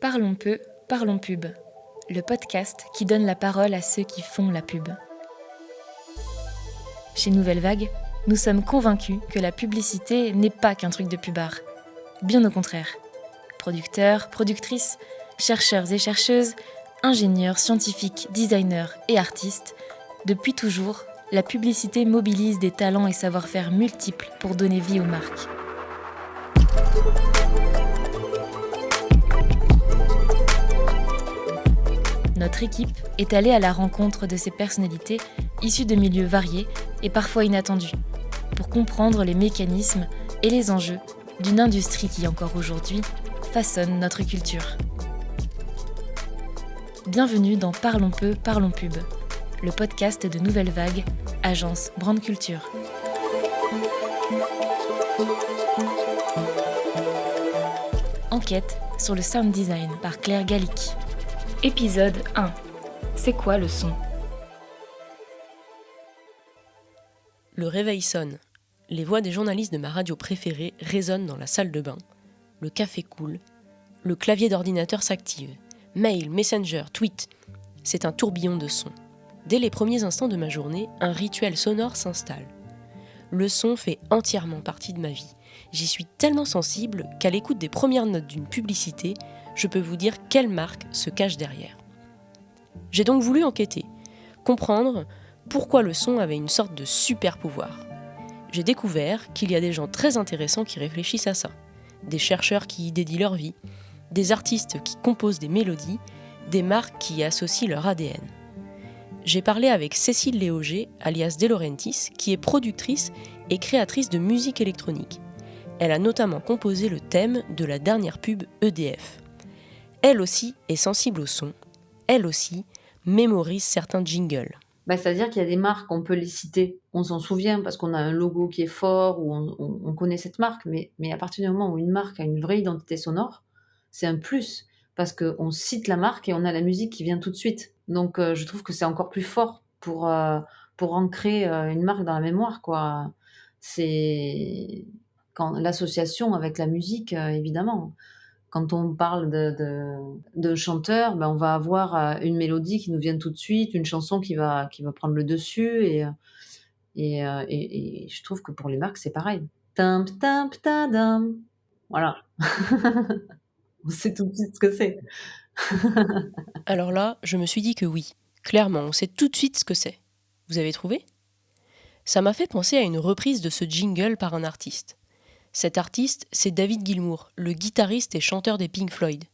Parlons peu, parlons pub. Le podcast qui donne la parole à ceux qui font la pub. Chez Nouvelle Vague, nous sommes convaincus que la publicité n'est pas qu'un truc de pubard. Bien au contraire. Producteurs, productrices, chercheurs et chercheuses, ingénieurs, scientifiques, designers et artistes, depuis toujours, la publicité mobilise des talents et savoir-faire multiples pour donner vie aux marques. Notre équipe est allée à la rencontre de ces personnalités issues de milieux variés et parfois inattendus, pour comprendre les mécanismes et les enjeux d'une industrie qui, encore aujourd'hui, façonne notre culture. Bienvenue dans Parlons peu, parlons pub, le podcast de Nouvelle Vague, agence Brand Culture. Enquête sur le sound design par Claire Gallic. Épisode 1. C'est quoi le son ? Le réveil sonne. Les voix des journalistes de ma radio préférée résonnent dans la salle de bain. Le café coule. Le clavier d'ordinateur s'active. Mail, Messenger, tweet. C'est un tourbillon de sons. Dès les premiers instants de ma journée, un rituel sonore s'installe. Le son fait entièrement partie de ma vie. J'y suis tellement sensible qu'à l'écoute des premières notes d'une publicité, je peux vous dire quelle marque se cache derrière. J'ai donc voulu enquêter, comprendre pourquoi le son avait une sorte de super pouvoir. J'ai découvert qu'il y a des gens très intéressants qui réfléchissent à ça, des chercheurs qui y dédient leur vie, des artistes qui composent des mélodies, des marques qui y associent leur ADN. J'ai parlé avec Cécile Léoger, alias De Laurentiis, qui est productrice et créatrice de musique électronique. Elle a notamment composé le thème de la dernière pub EDF. Elle aussi est sensible au son. Elle aussi mémorise certains jingles. C'est-à-dire qu'il y a des marques, on peut les citer, on s'en souvient parce qu'on a un logo qui est fort ou on connaît cette marque, mais à partir du moment où une marque a une vraie identité sonore, c'est un plus parce qu'on cite la marque et on a la musique qui vient tout de suite. Donc je trouve que c'est encore plus fort pour ancrer une marque dans la mémoire, quoi. C'est quand l'association avec la musique, évidemment. Quand on parle de chanteur, on va avoir une mélodie qui nous vient tout de suite, une chanson qui va prendre le dessus et je trouve que pour les marques, c'est pareil. Tim tam tadam. Voilà. On sait tout de suite ce que c'est. Alors là, je me suis dit que oui, clairement, on sait tout de suite ce que c'est. Vous avez trouvé ? Ça m'a fait penser à une reprise de ce jingle par un artiste. Cet artiste, c'est David Gilmour, le guitariste et chanteur des Pink Floyd.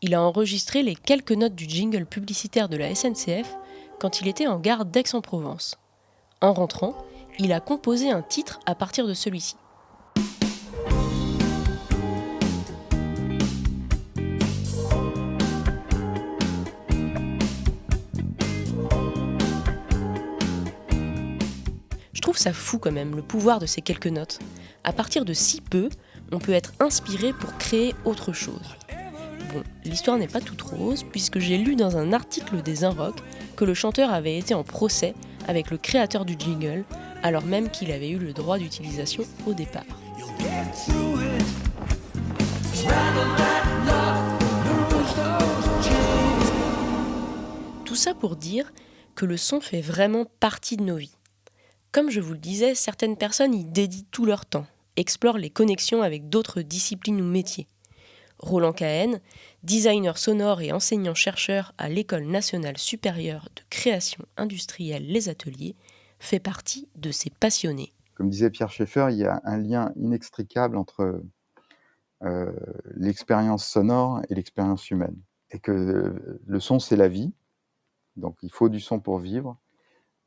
Il a enregistré les quelques notes du jingle publicitaire de la SNCF quand il était en gare d'Aix-en-Provence. En rentrant, il a composé un titre à partir de celui-ci. Je trouve ça fou quand même, le pouvoir de ces quelques notes. À partir de si peu, on peut être inspiré pour créer autre chose. Bon, l'histoire n'est pas toute rose, puisque j'ai lu dans un article des Inrocks que le chanteur avait été en procès avec le créateur du jingle, alors même qu'il avait eu le droit d'utilisation au départ. Tout ça pour dire que le son fait vraiment partie de nos vies. Comme je vous le disais, certaines personnes y dédient tout leur temps, explorent les connexions avec d'autres disciplines ou métiers. Roland Cahen, designer sonore et enseignant-chercheur à l'École nationale supérieure de création industrielle Les Ateliers, fait partie de ces passionnés. Comme disait Pierre Schaeffer, il y a un lien inextricable entre l'expérience sonore et l'expérience humaine. Et que le son, c'est la vie, donc il faut du son pour vivre.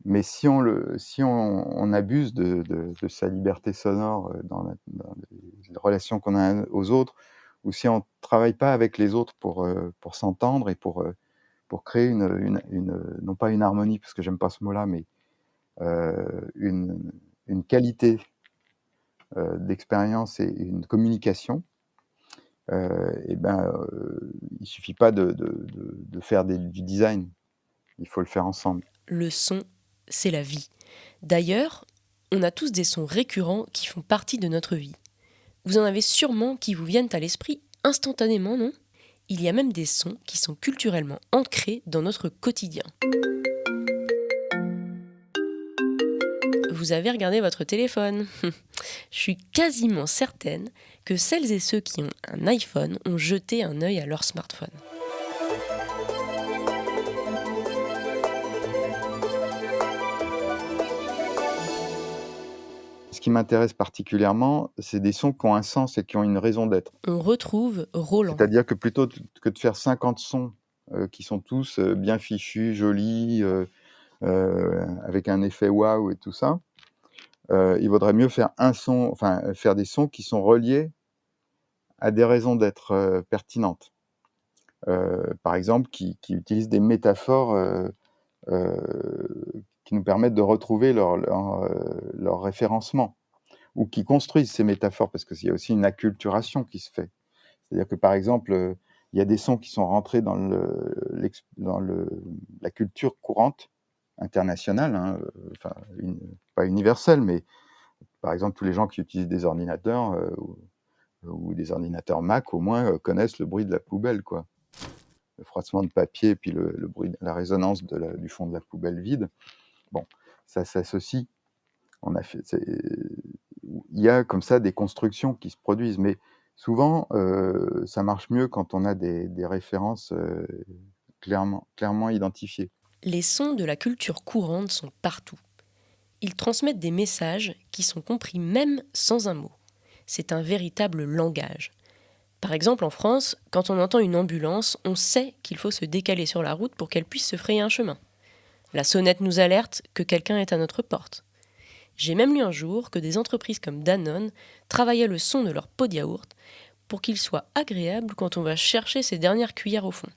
Mais si on abuse de sa liberté sonore dans les relations qu'on a aux autres, ou si on ne travaille pas avec les autres pour s'entendre et pour créer non pas une harmonie, parce que j'aime pas ce mot-là, mais une qualité d'expérience et une communication, il suffit pas de faire du design, il faut le faire ensemble. Le son, c'est la vie. D'ailleurs, on a tous des sons récurrents qui font partie de notre vie. Vous en avez sûrement qui vous viennent à l'esprit instantanément, non ? Il y a même des sons qui sont culturellement ancrés dans notre quotidien. Vous avez regardé votre téléphone. Je suis quasiment certaine que celles et ceux qui ont un iPhone ont jeté un œil à leur smartphone. Ce qui m'intéresse particulièrement, c'est des sons qui ont un sens et qui ont une raison d'être. On retrouve Roland. C'est-à-dire que plutôt que de faire 50 sons qui sont tous bien fichus, jolis, avec un effet waouh et tout ça, il vaudrait mieux faire faire des sons qui sont reliés à des raisons d'être pertinentes. Par exemple, qui utilisent des métaphores qui nous permettent de retrouver leur référencement, ou qui construisent ces métaphores, parce qu'il y a aussi une acculturation qui se fait. C'est-à-dire que, par exemple, il y a des sons qui sont rentrés dans la culture courante internationale, hein, pas universelle, mais par exemple, tous les gens qui utilisent des ordinateurs ou des ordinateurs Mac, au moins, connaissent le bruit de la poubelle, quoi. Le froissement de papier, et puis le bruit, la résonance du fond de la poubelle vide. Bon, ça s'associe. Il y a comme ça des constructions qui se produisent, mais souvent, ça marche mieux quand on a des références clairement identifiées. Les sons de la culture courante sont partout. Ils transmettent des messages qui sont compris même sans un mot. C'est un véritable langage. Par exemple, en France, quand on entend une ambulance, on sait qu'il faut se décaler sur la route pour qu'elle puisse se frayer un chemin. La sonnette nous alerte que quelqu'un est à notre porte. J'ai même lu un jour que des entreprises comme Danone travaillaient le son de leur pot de yaourt pour qu'il soit agréable quand on va chercher ses dernières cuillères au fond.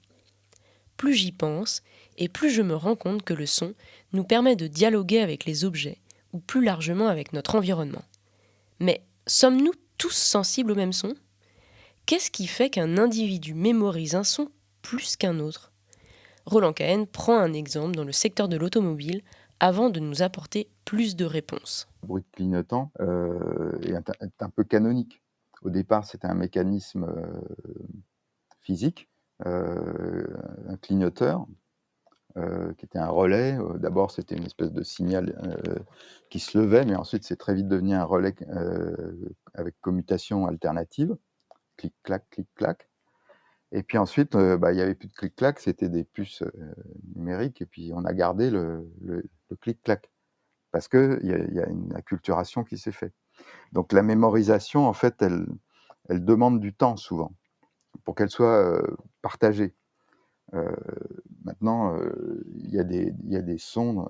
Plus j'y pense, et plus je me rends compte que le son nous permet de dialoguer avec les objets, ou plus largement avec notre environnement. Mais sommes-nous tous sensibles au même son ? Qu'est-ce qui fait qu'un individu mémorise un son plus qu'un autre ? Roland Cahen prend un exemple dans le secteur de l'automobile avant de nous apporter plus de réponses. Le bruit de clignotant est un peu canonique. Au départ, c'était un mécanisme physique, un clignoteur, qui était un relais. D'abord, c'était une espèce de signal qui se levait, mais ensuite, c'est très vite devenu un relais avec commutation alternative. Clic-clac, clic-clac. Et puis ensuite, il n'y avait plus de clic-clac, c'était des puces numériques, et puis on a gardé le clic-clac, parce qu'il y a une acculturation qui s'est faite. Donc la mémorisation, en fait, elle demande du temps souvent, pour qu'elle soit partagée. Maintenant, il y a des sons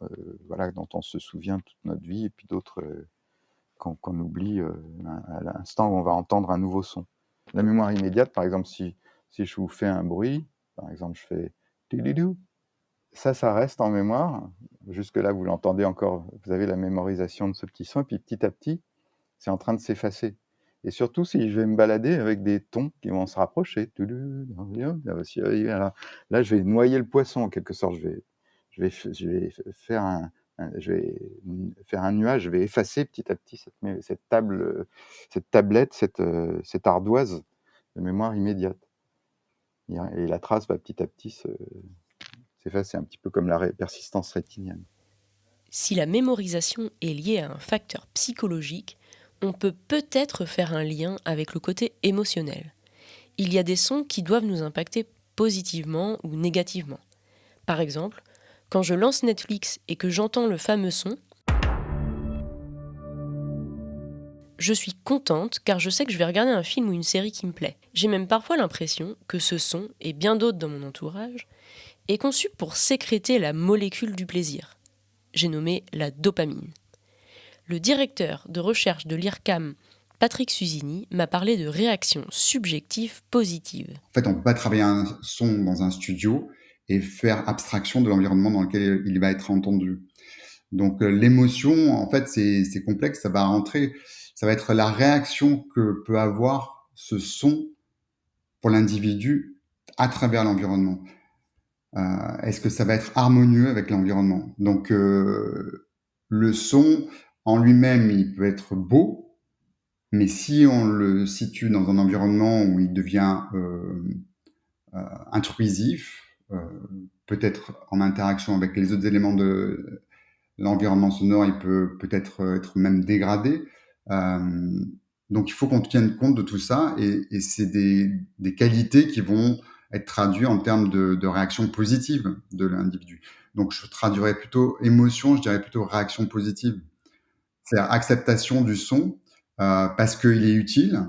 dont on se souvient toute notre vie, et puis d'autres qu'on oublie à l'instant où on va entendre un nouveau son. La mémoire immédiate, par exemple, si je vous fais un bruit, par exemple, je fais « ça reste en mémoire. Jusque-là, vous l'entendez encore, vous avez la mémorisation de ce petit son, et puis petit à petit, c'est en train de s'effacer. Et surtout, si je vais me balader avec des tons qui vont se rapprocher, là, je vais noyer le poisson, en quelque sorte. Je vais faire un nuage, je vais effacer petit à petit cette tablette, cette ardoise de mémoire immédiate. Et la trace va petit à petit s'effacer, un petit peu comme la persistance rétinienne. Si la mémorisation est liée à un facteur psychologique, on peut peut-être faire un lien avec le côté émotionnel. Il y a des sons qui doivent nous impacter positivement ou négativement. Par exemple, quand je lance Netflix et que j'entends le fameux son, je suis contente car je sais que je vais regarder un film ou une série qui me plaît. J'ai même parfois l'impression que ce son, et bien d'autres dans mon entourage, est conçu pour sécréter la molécule du plaisir. J'ai nommé la dopamine. Le directeur de recherche de l'IRCAM, Patrick Susini, m'a parlé de réactions subjectives positives. En fait, on ne peut pas travailler un son dans un studio et faire abstraction de l'environnement dans lequel il va être entendu. Donc l'émotion, en fait, c'est complexe, ça va être la réaction que peut avoir ce son pour l'individu à travers l'environnement. Est-ce que ça va être harmonieux avec l'environnement ? Donc le son en lui-même, il peut être beau, mais si on le situe dans un environnement où il devient intrusif, peut-être en interaction avec les autres éléments de l'environnement sonore, il peut peut-être être même dégradé. Donc il faut qu'on tienne compte de tout ça, et c'est des qualités qui vont être traduites en termes de réaction positive de l'individu. Donc je traduirais plutôt émotion, je dirais plutôt réaction positive. C'est-à-dire acceptation du son parce qu'il est utile,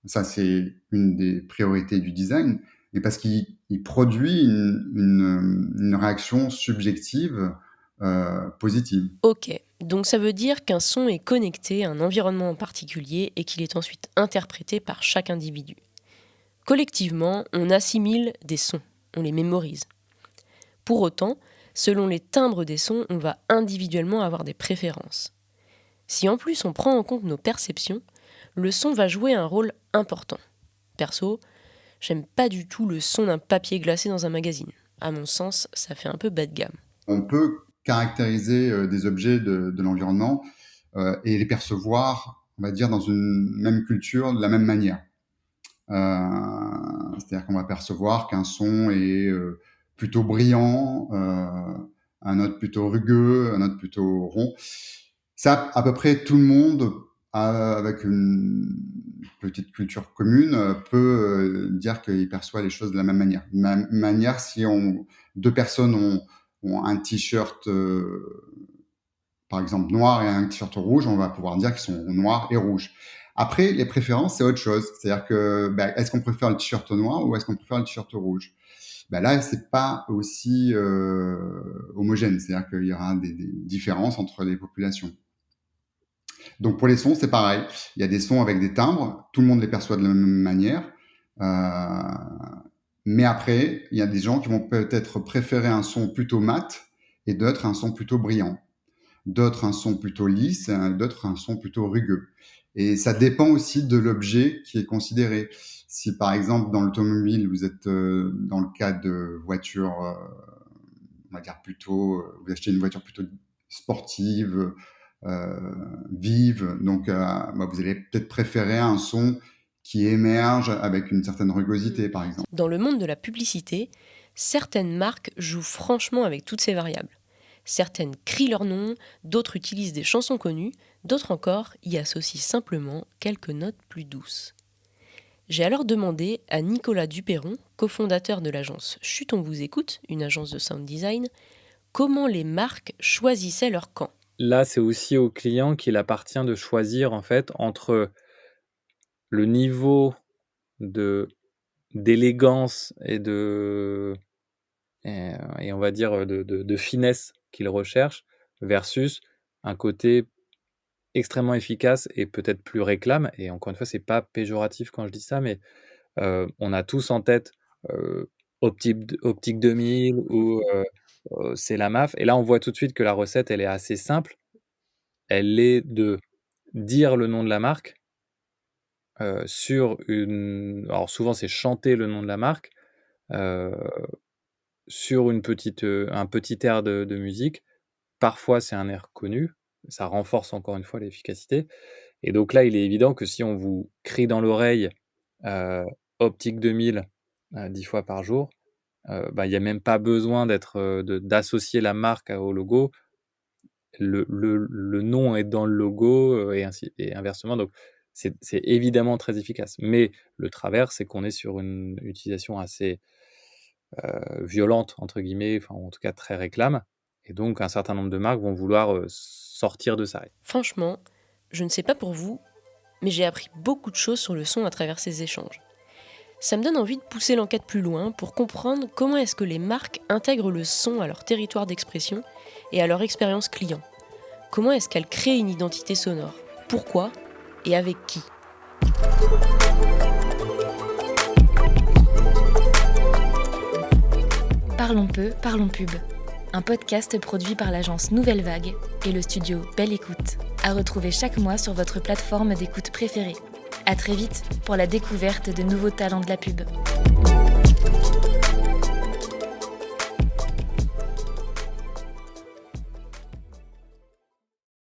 ça c'est une des priorités du design, mais parce qu'il produit une réaction subjective positive. Ok, donc ça veut dire qu'un son est connecté à un environnement en particulier et qu'il est ensuite interprété par chaque individu. Collectivement, on assimile des sons, on les mémorise. Pour autant, selon les timbres des sons, on va individuellement avoir des préférences. Si en plus on prend en compte nos perceptions, le son va jouer un rôle important. Perso, j'aime pas du tout le son d'un papier glacé dans un magazine. À mon sens, ça fait un peu bas de gamme. On peut caractériser des objets de l'environnement et les percevoir, on va dire, dans une même culture de la même manière. C'est-à-dire qu'on va percevoir qu'un son est plutôt brillant, un autre plutôt rugueux, un autre plutôt rond. Ça, à peu près tout le monde, avec une petite culture commune, peut dire qu'il perçoit les choses de la même manière. De la même manière, si deux personnes ont un t-shirt, par exemple, noir et un t-shirt rouge, on va pouvoir dire qu'ils sont noirs et rouges. Après, les préférences, c'est autre chose. C'est-à-dire que, est-ce qu'on préfère le t-shirt noir ou est-ce qu'on préfère le t-shirt rouge ? Là, c'est pas aussi homogène. C'est-à-dire qu'il y aura des différences entre les populations. Donc, pour les sons, c'est pareil. Il y a des sons avec des timbres. Tout le monde les perçoit de la même manière. Mais après, il y a des gens qui vont peut-être préférer un son plutôt mat et d'autres un son plutôt brillant. D'autres un son plutôt lisse, d'autres un son plutôt rugueux. Et ça dépend aussi de l'objet qui est considéré. Si par exemple dans l'automobile, vous êtes dans le cas de voitures, on va dire plutôt, vous achetez une voiture plutôt sportive, vive, donc vous allez peut-être préférer un son qui émerge avec une certaine rugosité, par exemple. Dans le monde de la publicité, certaines marques jouent franchement avec toutes ces variables. Certaines crient leur nom, d'autres utilisent des chansons connues, d'autres encore y associent simplement quelques notes plus douces. J'ai alors demandé à Nicolas Duperron, cofondateur de l'agence Chut on vous écoute, une agence de sound design, comment les marques choisissaient leur camp. Là, c'est aussi au client qu'il appartient de choisir en fait entre le niveau d'élégance et on va dire de finesse qu'il recherche versus un côté extrêmement efficace et peut-être plus réclame. Et encore une fois, c'est pas péjoratif quand je dis ça, mais on a tous en tête Optique 2000 ou c'est la MAF. Et là, on voit tout de suite que la recette, elle est assez simple. Elle est de dire le nom de la marque sur une... Alors souvent, c'est chanter le nom de la marque sur un petit air de musique. Parfois, c'est un air connu. Ça renforce encore une fois l'efficacité. Et donc là, il est évident que si on vous crie dans l'oreille Optique 2000 10 fois par jour, il n'y a même pas besoin d'associer la marque au logo. Le nom est dans le logo et inversement. Donc, c'est évidemment très efficace. Mais le travers, c'est qu'on est sur une utilisation assez violente, entre guillemets, enfin, en tout cas très réclame. Et donc, un certain nombre de marques vont vouloir sortir de ça. Franchement, je ne sais pas pour vous, mais j'ai appris beaucoup de choses sur le son à travers ces échanges. Ça me donne envie de pousser l'enquête plus loin pour comprendre comment est-ce que les marques intègrent le son à leur territoire d'expression et à leur expérience client. Comment est-ce qu'elles créent une identité sonore ? Pourquoi ? Et avec qui ? Parlons peu, parlons pub. Un podcast produit par l'agence Nouvelle Vague et le studio Belle Écoute, à retrouver chaque mois sur votre plateforme d'écoute préférée. À très vite pour la découverte de nouveaux talents de la pub.